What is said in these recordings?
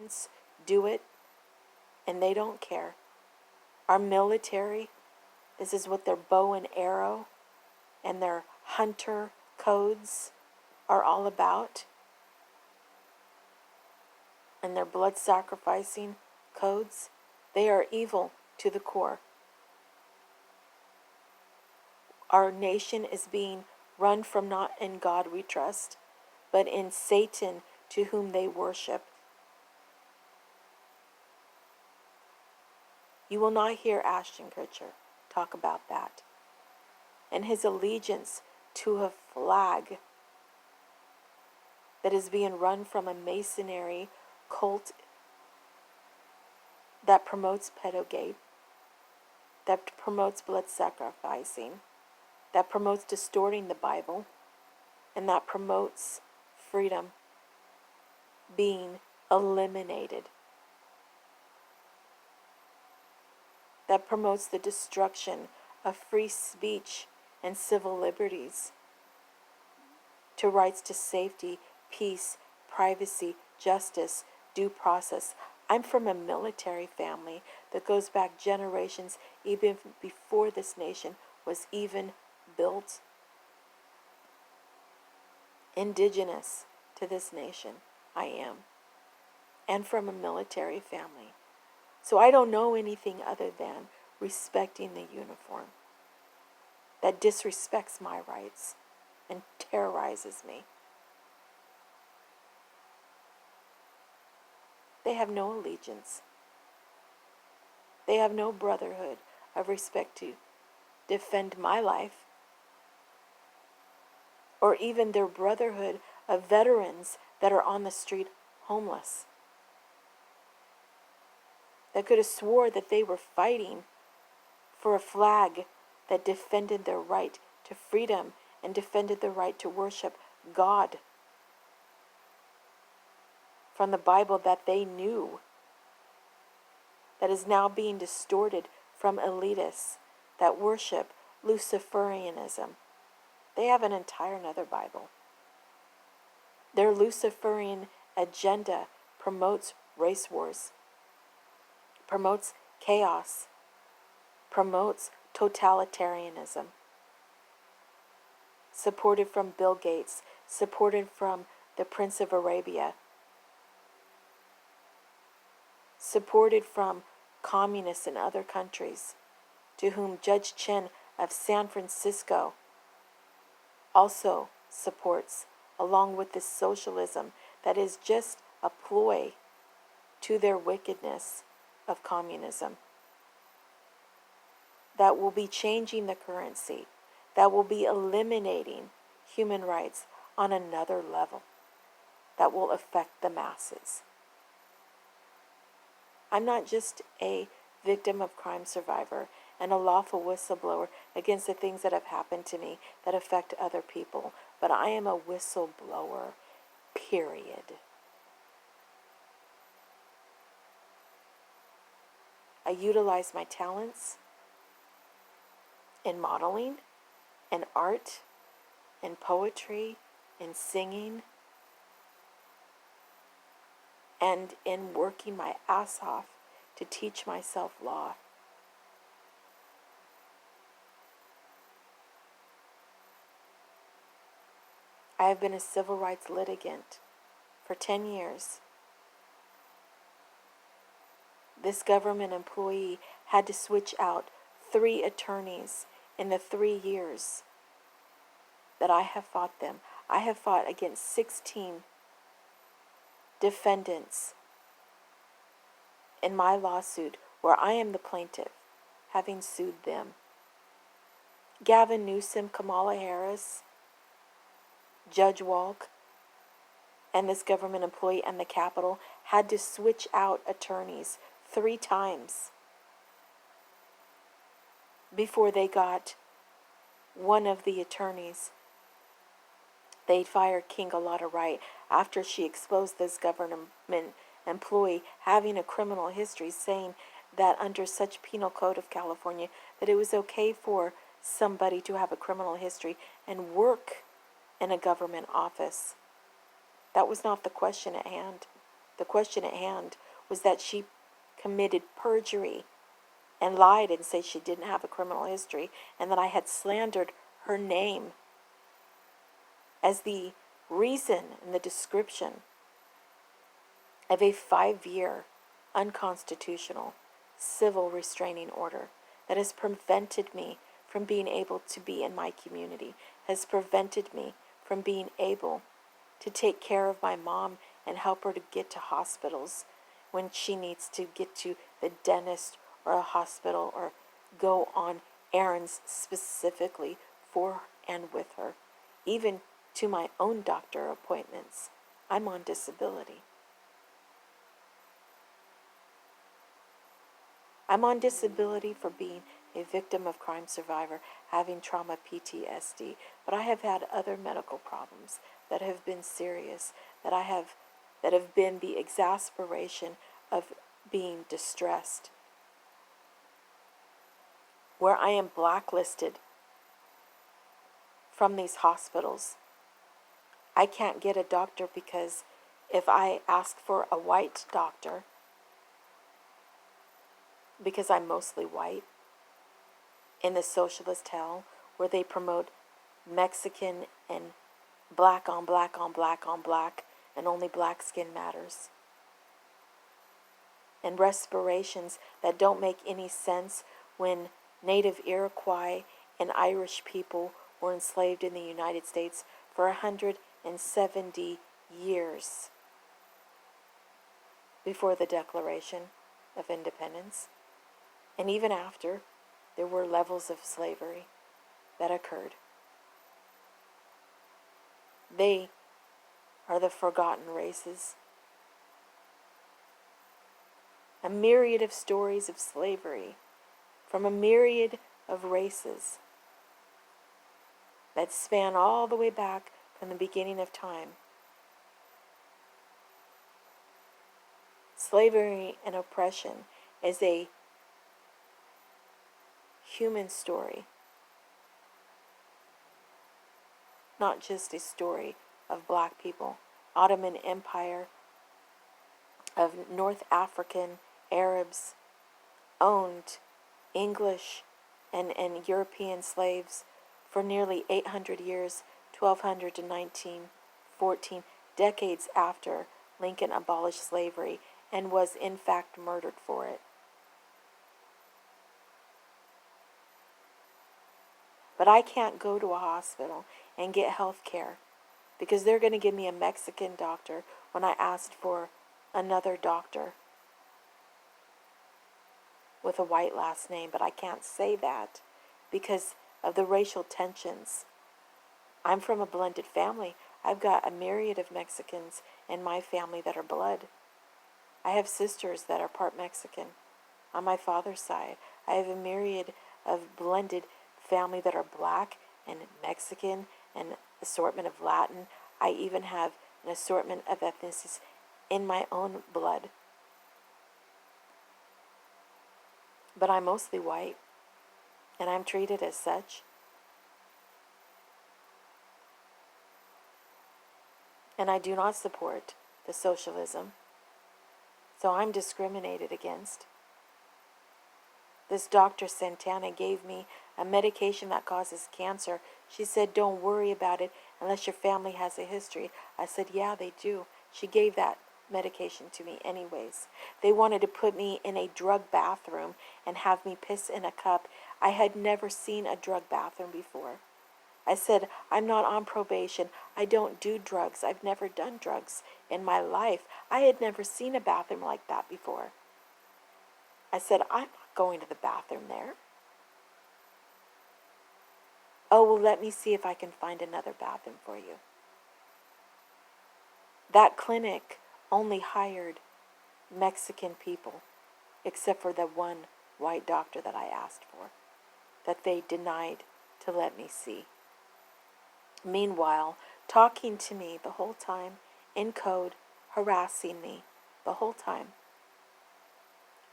governments do it, and they don't care. Our military, this is what their bow and arrow and their hunter codes are all about, and their blood sacrificing codes. They are evil to the core. Our nation is being run from not in God we trust, but in Satan to whom they worship. You will not hear Ashton Kutcher talk about that. And his allegiance to a flag that is being run from a masonry cult that promotes pedogate, that promotes blood sacrificing, that promotes distorting the Bible, and that promotes freedom being eliminated, that promotes the destruction of free speech and civil liberties, to rights to safety, peace, privacy, justice, due process. I'm from a military family that goes back generations, even before this nation was even built. Indigenous to this nation, I am. And from a military family. So I don't know anything other than respecting the uniform that disrespects my rights and terrorizes me. They have no allegiance. They have no brotherhood of respect to defend my life, or even their brotherhood of veterans that are on the street homeless, that could have swore that they were fighting for a flag that defended their right to freedom and defended the right to worship God from the Bible that they knew, that is now being distorted from elitists that worship Luciferianism. They have an entire another Bible. Their Luciferian agenda promotes race wars, promotes chaos, promotes totalitarianism, supported from Bill Gates, supported from the Prince of Arabia, supported from communists in other countries, to whom Judge Chen of San Francisco also supports, along with this socialism that is just a ploy to their wickedness of communism, that will be changing the currency, that will be eliminating human rights on another level, that will affect the masses. I'm not just a victim of crime survivor and a lawful whistleblower against the things that have happened to me that affect other people, but I am a whistleblower, period. I utilize my talents in modeling, in art, in poetry, in singing, and in working my ass off to teach myself law. I have been a civil rights litigant for 10 years. This government employee had to switch out 3 attorneys in the 3 years that I have fought them. I have fought against 16 defendants in my lawsuit where I am the plaintiff, having sued them. Gavin Newsom, Kamala Harris, Judge Walk, and this government employee and the Capitol had to switch out attorneys 3 times before they got one of the attorneys. They fired King Alada Wright after she exposed this government employee having a criminal history, saying that under such penal code of California that it was okay for somebody to have a criminal history and work in a government office. That was not the question at hand. The question at hand was that she committed perjury and lied and said she didn't have a criminal history, and that I had slandered her name as the reason in the description of a 5-year unconstitutional civil restraining order that has prevented me from being able to be in my community, has prevented me from being able to take care of my mom and help her to get to hospitals when she needs to get to the dentist or a hospital or go on errands specifically for and with her, even to my own doctor appointments. I'm on disability. I'm on disability for being a victim of crime survivor, having trauma PTSD, but I have had other medical problems that have been serious, that have been the exasperation of being distressed, where I am blacklisted from these hospitals. I can't get a doctor because if I ask for a white doctor, because I'm mostly white, in the socialist hell where they promote Mexican and black on black on black on black, and only black skin matters, and respirations that don't make any sense when native Iroquois and Irish people were enslaved in the United States for 170 years before the Declaration of Independence. And even after, there were levels of slavery that occurred. They are the forgotten races. A myriad of stories of slavery from a myriad of races that span all the way back from the beginning of time. Slavery and oppression is a human story, not just a story of black people. Ottoman Empire, of North African Arabs owned English and European slaves for nearly 800 years, 1200 to 1914, decades after Lincoln abolished slavery and was in fact murdered for it. But I can't go to a hospital and get health care because they're going to give me a Mexican doctor when I asked for another doctor with a white last name. But I can't say that because of the racial tensions. I'm from a blended family. I've got a myriad of Mexicans in my family that are blood. I have sisters that are part Mexican on my father's side. I have a myriad of blended family that are black and Mexican and assortment of Latin. I even have an assortment of ethnicities in my own blood. But I'm mostly white, and I'm treated as such. And I do not support the socialism, so I'm discriminated against. This Dr. Santana gave me a medication that causes cancer. She said, don't worry about it unless your family has a history. I said, yeah, they do. She gave that medication to me anyways. They wanted to put me in a drug bathroom and have me piss in a cup. I had never seen a drug bathroom before. I said, I'm not on probation. I don't do drugs. I've never done drugs in my life. I had never seen a bathroom like that before. I said, I'm not going to the bathroom there. Oh, well, let me see if I can find another bathroom for you. That clinic only hired Mexican people, except for the one white doctor that I asked for, that they denied to let me see. Meanwhile, talking to me the whole time, in code, harassing me the whole time,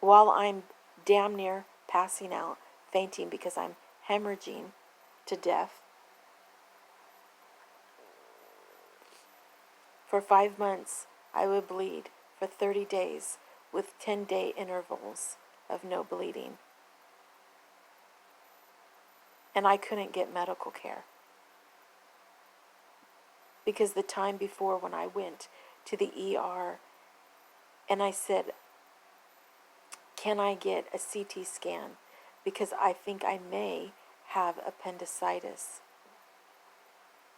while I'm damn near passing out, fainting because I'm hemorrhaging to death. For 5 months, I would bleed for 30 days with 10-day intervals of no bleeding. And I couldn't get medical care. Because the time before when I went to the ER and I said, can I get a CT scan? Because I think I may have appendicitis.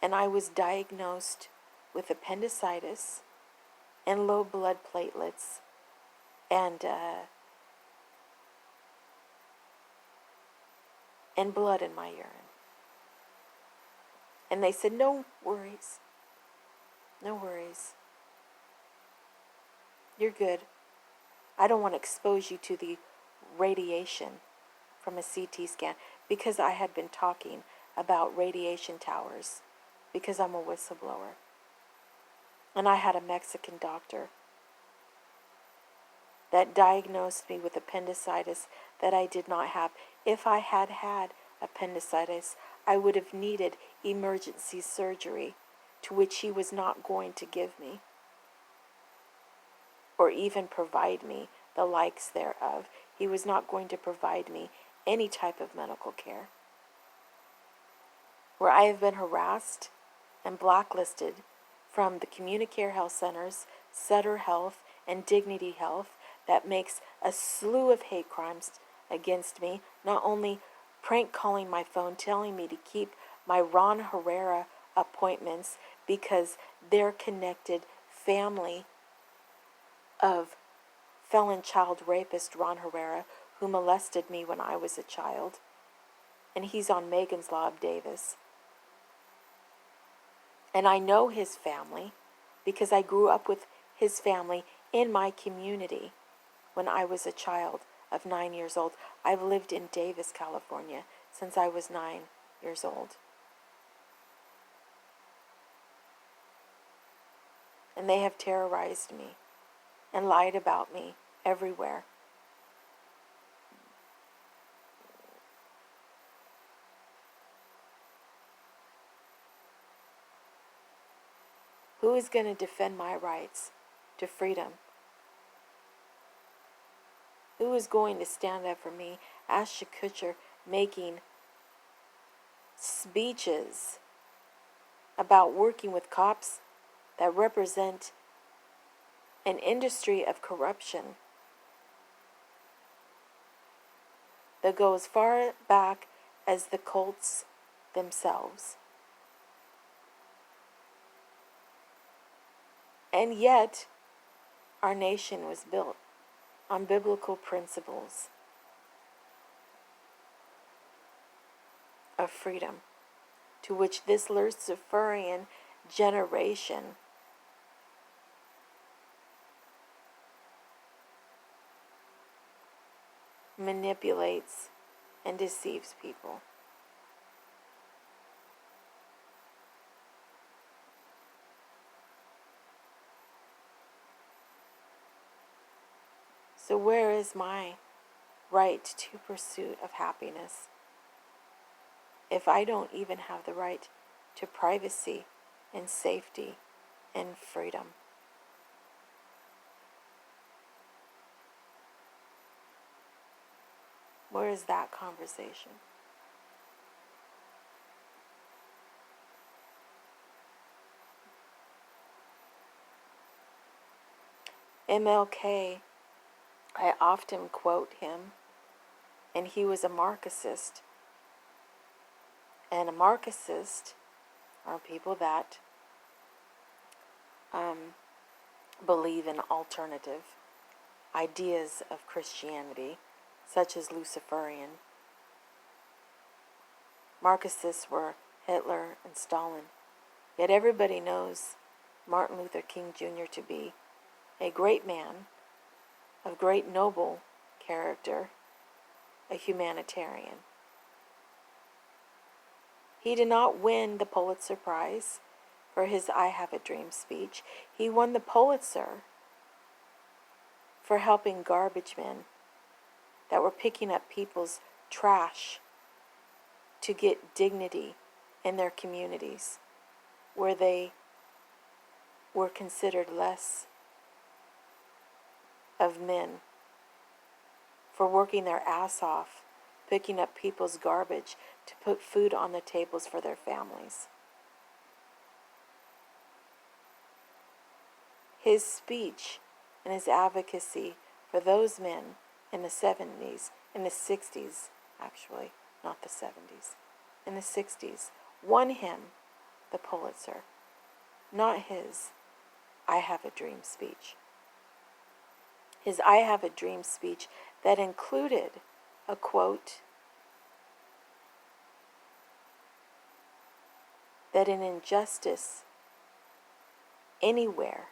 And I was diagnosed with appendicitis and low blood platelets and blood in my urine. And they said, no worries. No worries. You're good. I don't want to expose you to the radiation from a CT scan because I had been talking about radiation towers because I'm a whistleblower. And I had a Mexican doctor that diagnosed me with appendicitis that I did not have. If I had had appendicitis, I would have needed emergency surgery, to which he was not going to give me, or even provide me the likes thereof. He was not going to provide me any type of medical care. Where I have been harassed and blacklisted from the CommuniCare Health Centers, Sutter Health, and Dignity Health, that makes a slew of hate crimes against me, not only prank calling my phone, telling me to keep my Ron Herrera appointments because they're connected family of felon child rapist Ron Herrera, who molested me when I was a child, and he's on Megan's Law of Davis. And I know his family because I grew up with his family in my community when I was a child of 9 years old. I've lived in Davis, California since I was 9 years old. And they have terrorized me and lied about me everywhere. Who is going to defend my rights to freedom? Who is going to stand up for me? Ashton Kutcher making speeches about working with cops that represent an industry of corruption that goes far back as the cults themselves. And yet, our nation was built on biblical principles of freedom, to which this Luciferian generation manipulates and deceives people. So where is my right to pursuit of happiness if I don't even have the right to privacy and safety and freedom? Where is that conversation? MLK, I often quote him, and he was a Marxist. And a Marxist are people that believe in alternative ideas of Christianity, such as Luciferian. Marxists were Hitler and Stalin. Yet everybody knows Martin Luther King Jr. to be a great man, of great noble character, a humanitarian. He did not win the Pulitzer Prize for his I Have a Dream speech. He won the Pulitzer for helping garbage men that were picking up people's trash to get dignity in their communities where they were considered less of men for working their ass off, picking up people's garbage to put food on the tables for their families. His speech and his advocacy for those men in the 70s, in the 60s, actually, not the 70s, in the 60s, won him the Pulitzer, not his I Have a Dream speech. His I Have a Dream speech that included a quote that an injustice anywhere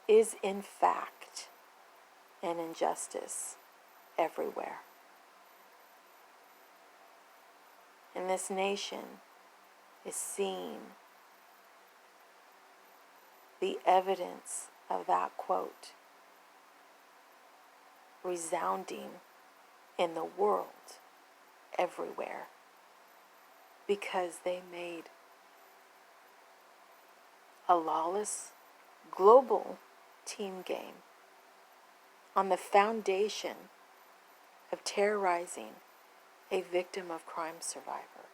is in fact an injustice everywhere. And this nation is seeing the evidence of that quote resounding in the world everywhere, because they made a lawless global team game on the foundation of terrorizing a victim of crime survivor.